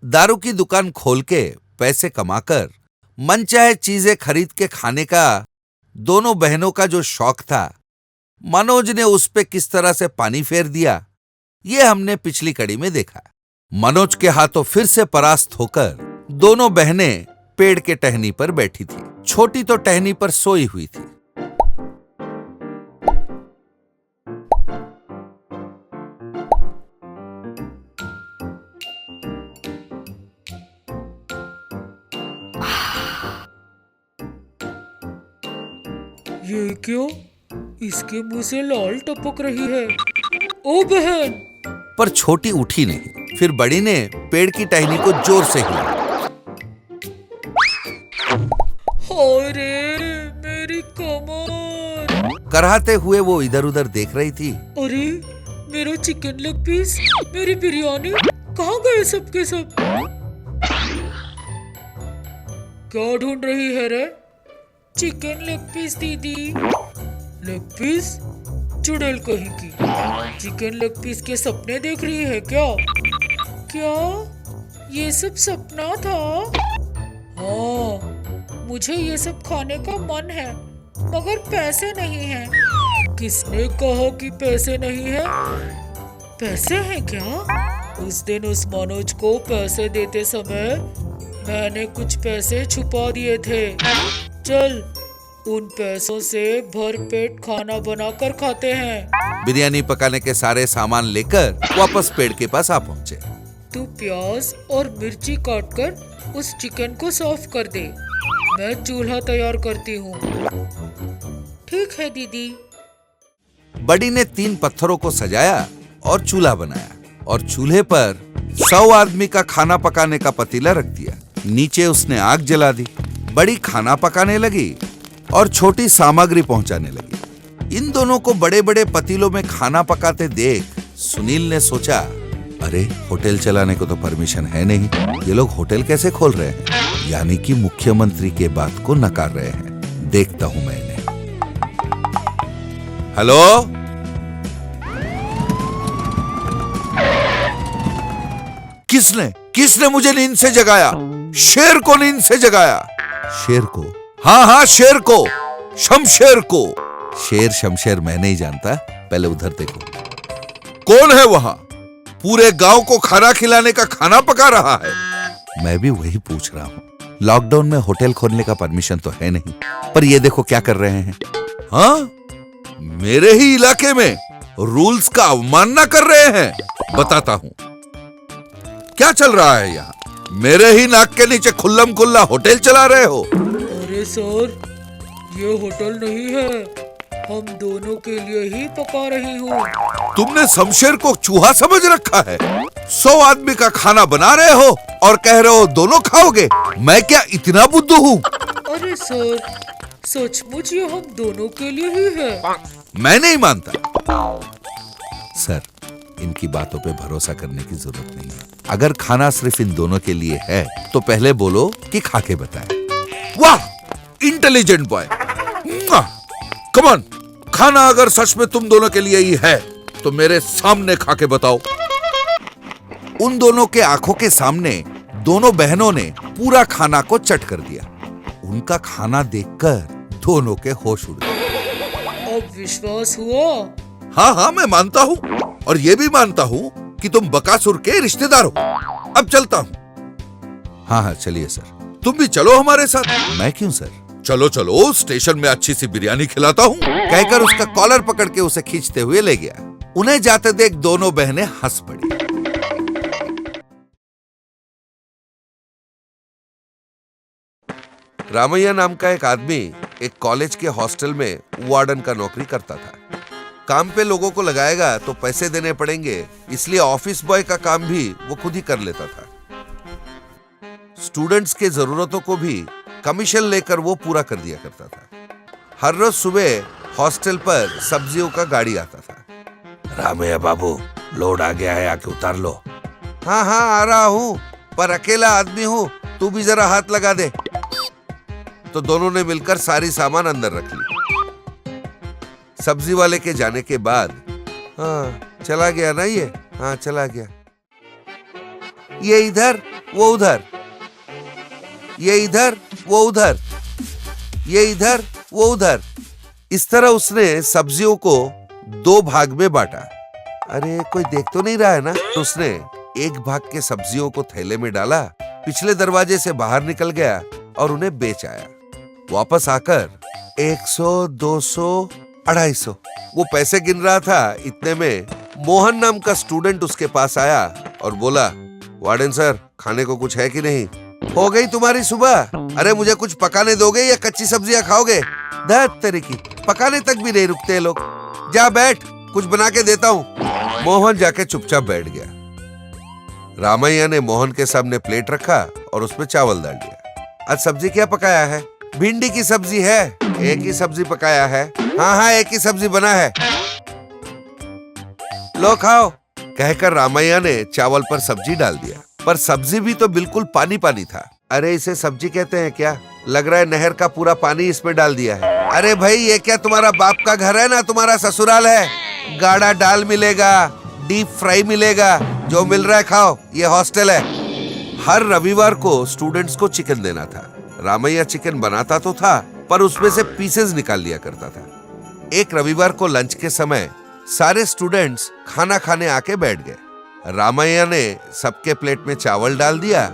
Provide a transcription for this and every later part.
दारू की दुकान खोल के पैसे कमाकर मनचाहे चीजें खरीद के खाने का दोनों बहनों का जो शौक था, मनोज ने उस पे किस तरह से पानी फेर दिया, ये हमने पिछली कड़ी में देखा। मनोज के हाथों फिर से परास्त होकर दोनों बहनें पेड़ के टहनी पर बैठी थी। छोटी तो टहनी पर सोई हुई थी। ये क्यों? इसके मुंह से लाल टपक रही है। ओ बहन! पर छोटी उठी नहीं। फिर बड़ी ने पेड़ की टहनी को जोर से हिलाया। हाय रे, मेरी कमर! कराहते हुए वो इधर उधर देख रही थी। अरे, मेरा चिकन लेग पीस, मेरी बिरयानी कहाँ गए सबके सब? क्या ढूंढ रही है रे? चिकन लेग पीस दीदी। Leg piece? चुड़ैल कहीं की। चिकन लेग पीस के सपने देख रही है क्या? क्या ये सब सपना था? हाँ, मुझे ये सब खाने का मन है, मगर पैसे नहीं हैं। किसने कहा कि पैसे नहीं है? पैसे हैं क्या? उस दिन उस मनोज को पैसे देते समय मैंने कुछ पैसे छुपा दिए थे। चल, उन पैसों से भरपेट खाना बनाकर खाते हैं। बिरयानी पकाने के सारे सामान लेकर वापस पेड़ के पास आ पहुंचे। तू प्याज और मिर्ची काटकर उस चिकन को साफ कर दे। मैं चूल्हा तैयार करती हूँ। ठीक है दीदी। बड़ी ने 3 पत्थरों को सजाया और चूल्हा बनाया और चूल्हे पर 100 आदमी का खाना पकाने का पतीला रख दिया। नीचे उसने आग जला दी। बड़ी खाना पकाने लगी और छोटी सामग्री पहुंचाने लगी। इन दोनों को बड़े बड़े पतीलों में खाना पकाते देख सुनील ने सोचा, अरे होटल चलाने को तो परमिशन है नहीं, ये लोग होटल कैसे खोल रहे हैं? यानी कि मुख्यमंत्री के बात को नकार रहे हैं। देखता हूं मैं इन्हें। हेलो, किसने मुझे नींद से जगाया? शेर को नींद से जगाया। शेर को? हाँ, शेर को, शमशेर को। शेर शमशेर मैं नहीं जानता, पहले उधर देखो। कौन है वहां? पूरे गांव को खाना खिलाने का खाना पका रहा है। मैं भी वही पूछ रहा हूँ। लॉकडाउन में होटल खोलने का परमिशन तो है नहीं, पर ये देखो क्या कर रहे हैं। हाँ, मेरे ही इलाके में रूल्स का अवमानना कर रहे हैं। बताता हूँ क्या चल रहा है यहाँ। मेरे ही नाक के नीचे खुल्लम खुल्ला होटल चला रहे हो। अरे सर, ये होटल नहीं है, हम दोनों के लिए ही पका रही हूँ। तुमने शमशेर को चूहा समझ रखा है? 100 आदमी का खाना बना रहे हो और कह रहे हो दोनों खाओगे। मैं क्या इतना बुद्धू हूँ? अरे सर, सचमुच ये हम दोनों के लिए ही है। मैं नहीं मानता। सर, इनकी बातों पे भरोसा करने की जरूरत नहीं है। अगर खाना सिर्फ इन दोनों के लिए है तो पहले बोलो कि खा के बताए। वाह, इंटेलिजेंट बॉय। कम ऑन, खाना अगर सच में तुम दोनों के लिए ही है तो मेरे सामने खा के बताओ। उन दोनों के आंखों के सामने दोनों बहनों ने पूरा खाना को चट कर दिया। उनका खाना देखकर दोनों के होश उड़ गए। अब विश्वास हुआ? हाँ, मैं मानता हूँ, और ये भी मानता हूँ कि तुम बकासुर के रिश्तेदार हो। अब चलता हूँ। हाँ, चलिए सर। तुम भी चलो हमारे साथ। मैं क्यों सर? चलो, स्टेशन में अच्छी सी बिरयानी खिलाता हूँ, कहकर उसका कॉलर पकड़ के उसे खींचते हुए ले गया। उन्हें जाते देख दोनों बहनें हंस पड़ी। रामैया नाम का एक आदमी एक कॉलेज के हॉस्टल में वार्डन का नौकरी करता था। काम पे लोगों को लगाएगा तो पैसे देने पड़ेंगे, इसलिए ऑफिस बॉय का काम भी वो खुद ही कर लेता था। स्टूडेंट्स के जरूरतों को भी कमीशन लेकर वो पूरा कर दिया करता था। हर रोज सुबह हॉस्टल पर सब्जियों का गाड़ी आता था। रामैया बाबू, लोड आ गया है, आके उतार लो। हाँ, आ रहा हूँ, पर अकेला आदमी हूँ, तू भी जरा हाथ लगा दे। तो दोनों ने मिलकर सारी सामान अंदर रख ली। सब्जी वाले के जाने के बाद, हाँ चला गया ना ये, हाँ चला गया। ये इधर वो उधर, ये इधर वो उधर, ये इधर वो उधर। इस तरह उसने सब्जियों को 2 भाग में बांटा। अरे कोई देख तो नहीं रहा है ना? तो उसने एक भाग के सब्जियों को थैले में डाला, पिछले दरवाजे से बाहर निकल गया और उन्हें बेच आया। वापस आकर 100, 200, 250 वो पैसे गिन रहा था। इतने में मोहन नाम का स्टूडेंट उसके पास आया और बोला, वार्डन सर, खाने को कुछ है कि नहीं? हो गई तुम्हारी सुबह? अरे मुझे कुछ पकाने दोगे या कच्ची सब्जियां खाओगे? धत तेरी की, पकाने तक भी नहीं रुकते लोग। जा बैठ, कुछ बना के देता हूँ। मोहन जाके चुपचाप बैठ गया। रामैया ने मोहन के सामने प्लेट रखा और उसमें चावल डाल दिया। आज सब्जी क्या पकाया है? भिंडी की सब्जी है। एक ही सब्जी पकाया है? हाँ, एक ही सब्जी बना है। लो खाओ, कहकर रामैया ने चावल पर सब्जी डाल दिया। पर सब्जी भी तो बिल्कुल पानी पानी था। अरे इसे सब्जी कहते हैं क्या? लग रहा है नहर का पूरा पानी इसमें डाल दिया है। अरे भाई, ये क्या तुम्हारा बाप का घर है ना तुम्हारा ससुराल है? गाढ़ा दाल मिलेगा, डीप फ्राई मिलेगा, जो मिल रहा है खाओ, ये हॉस्टल है। हर रविवार को स्टूडेंट्स को चिकन देना था। रामैया चिकन बनाता तो था, पर उसमें से पीसेस निकाल लिया करता था। एक रविवार को लंच के समय सारे स्टूडेंट्स खाना खाने आके बैठ गए। रामैया ने सबके प्लेट में चावल डाल दिया,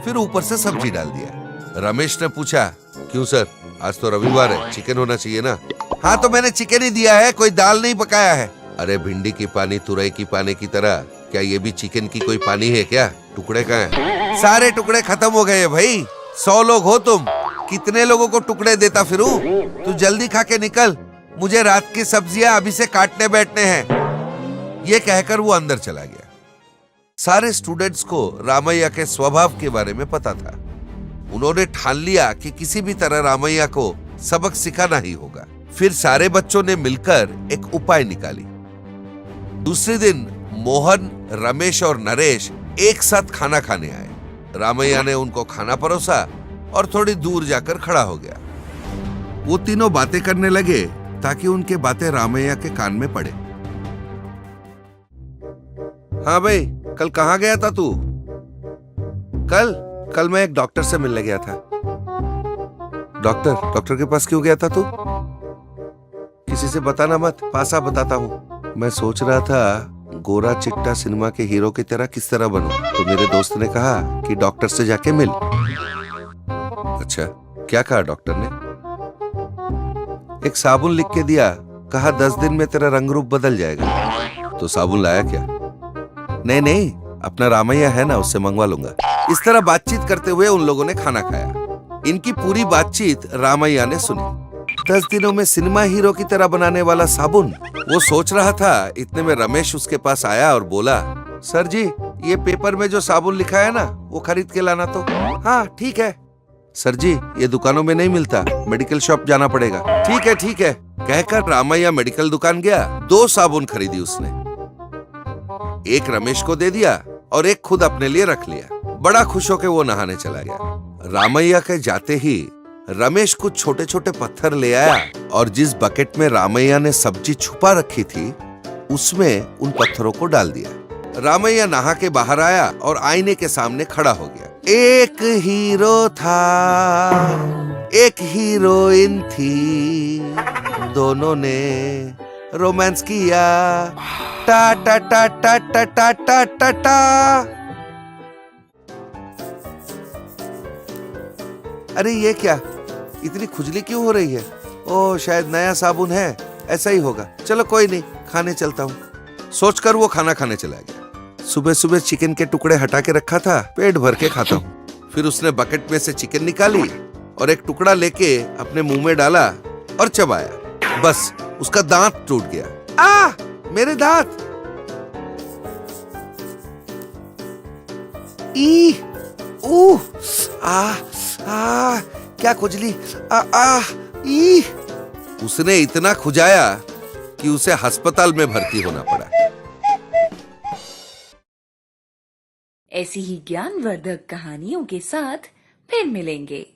फिर ऊपर से सब्जी डाल दिया। रमेश ने पूछा, क्यों सर, आज तो रविवार है, चिकन होना चाहिए ना? हाँ, तो मैंने चिकन ही दिया है, कोई दाल नहीं पकाया है। अरे भिंडी की पानी तुरई की पानी की तरह क्या ये भी चिकन की कोई पानी है क्या? टुकड़े कहाँ हैं? सारे टुकड़े खत्म हो गए भाई। 100 लोग हो तुम, कितने लोगों को टुकड़े देता फिरूं? तू जल्दी खा के निकल, मुझे रात की सब्जियां अभी से काटने बैठने हैं। ये कहकर वो अंदर चला गया। सारे स्टूडेंट्स को रामैया के स्वभाव के बारे में पता था। उन्होंने ठान लिया कि किसी भी तरह रामैया को सबक सिखाना ही होगा। फिर सारे बच्चों ने मिलकर एक उपाय निकाली। दूसरे दिन मोहन, रमेश और नरेश एक साथ खाना खाने आए। रामैया ने उनको खाना परोसा और थोड़ी दूर जाकर खड़ा हो गया। वो तीनों बातें करने लगे ताकि उनके बातें रामैया के कान में पड़े। हाँ भाई, कल कहाँ गया था तू? कल मैं एक डॉक्टर से मिलने गया था। डॉक्टर के पास क्यों गया था तू? किसी से बताना मत, पासा बताता हूँ। मैं सोच रहा था गोरा चिट्टा सिनेमा के हीरो की तरह किस तरह बनूं, तो मेरे दोस्त ने कहा कि डॉक्टर से जाके मिल। अच्छा, क्या कहा डॉक्टर ने? एक साबुन लिख के दिया, कहा 10 दिन में तेरा रंग रूप बदल जाएगा। तो साबुन लाया क्या? नहीं, अपना रामैया है ना, उससे मंगवा लूंगा। इस तरह बातचीत करते हुए उन लोगों ने खाना खाया। इनकी पूरी बातचीत रामैया ने सुनी। 10 दिनों में सिनेमा हीरो की तरह बनाने वाला साबुन, वो सोच रहा था। इतने में रमेश उसके पास आया और बोला, सर जी, ये पेपर में जो साबुन लिखा है ना, वो खरीद के लाना। तो हाँ ठीक है। सर जी, ये दुकानों में नहीं मिलता, मेडिकल शॉप जाना पड़ेगा। ठीक है कहकर रामैया मेडिकल दुकान गया। 2 साबुन खरीदी उसने। एक रमेश को दे दिया और एक खुद अपने लिए रख लिया। बड़ा खुश होकर वो नहाने चला गया। रामैया के जाते ही रमेश कुछ छोटे छोटे पत्थर ले आया और जिस बकेट में रामैया ने सब्जी छुपा रखी थी, उसमें उन पत्थरों को डाल दिया। रामैया नहा के बाहर आया और आईने के सामने खड़ा हो गया। एक हीरो था, एक हीरोइन थी, दोनों ने रोमांस किया, टा टा टा टा टा टा टा टा टा। अरे ये क्या, इतनी खुजली क्यों हो रही है? ओह, शायद नया साबुन है, ऐसा ही होगा। चलो कोई नहीं, खाने चलता हूँ। सोचकर वो खाना खाने चला गया। सुबह सुबह चिकन के टुकड़े हटा के रखा था, पेट भर के खाता हूँ। फिर उसने बकेट में से चिकन निकाली और एक टुकड़ा लेके अपने मुंह में डाला और चबाया। बस उसका दांत टूट गया। आ, मेरे दांत! ई, ऊ, आ, क्या खुजली! ई! उसने इतना खुजाया कि उसे अस्पताल में भर्ती होना पड़ा। ऐसी ही ज्ञानवर्धक कहानियों के साथ फिर मिलेंगे।